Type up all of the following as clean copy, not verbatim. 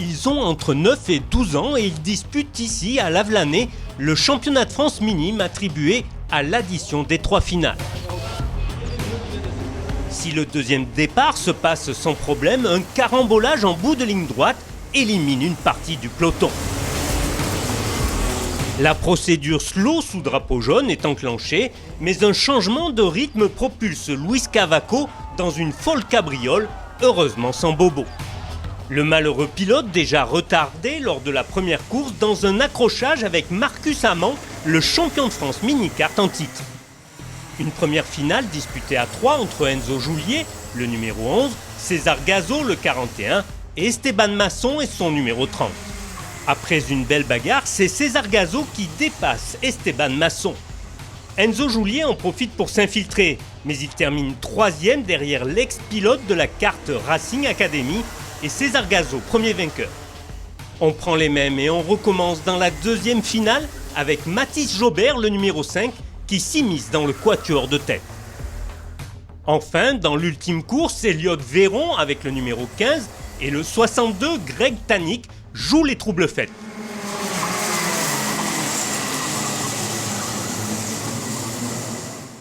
Ils ont entre 9 et 12 ans et ils disputent ici, à Lavelanet, le championnat de France minime attribué à l'addition des 3 finales. Si le deuxième départ se passe sans problème, un carambolage en bout de ligne droite élimine une partie du peloton. La procédure slow sous drapeau jaune est enclenchée, mais un changement de rythme propulse Luis Cavaco dans une folle cabriole, heureusement sans bobo. Le malheureux pilote, déjà retardé lors de la première course, dans un accrochage avec Marcus Amand, le champion de France mini-kart en titre. Une première finale disputée à 3 entre Enzo Julier, le numéro 11, César Gazo, le 41, et Esteban Masson et son numéro 30. Après une belle bagarre, c'est César Gazo qui dépasse Esteban Masson. Enzo Julier en profite pour s'infiltrer, mais il termine 3e derrière l'ex-pilote de la carte Racing Academy et César Gazo, premier vainqueur. On prend les mêmes et on recommence dans la deuxième finale avec Mathis Jobert, le numéro 5, qui s'immisce dans le quatuor de tête. Enfin, dans l'ultime course, Elliott Véron avec le numéro 15 et le 62 Greg Tanik joue les troubles faits.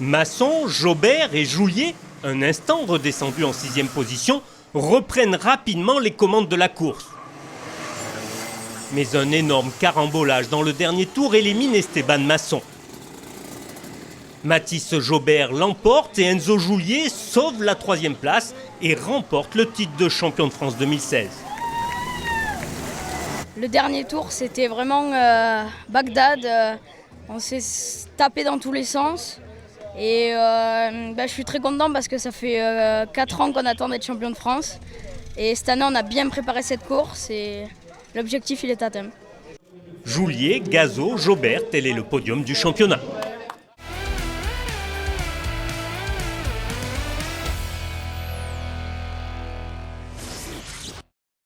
Masson, Jobert et Julier, un instant redescendus en 6e position, reprennent rapidement les commandes de la course. Mais un énorme carambolage dans le dernier tour élimine Esteban Masson. Mathis Jobert l'emporte et Enzo Julier sauve la 3e place et remporte le titre de champion de France 2016. Le dernier tour, c'était vraiment Bagdad. On s'est tapé dans tous les sens. Et je suis très content parce que ça fait 4 ans qu'on attend d'être champion de France. Et cette année, on a bien préparé cette course et l'objectif, il est atteint. Julier, Gazo, Jobert, tel est le podium du championnat.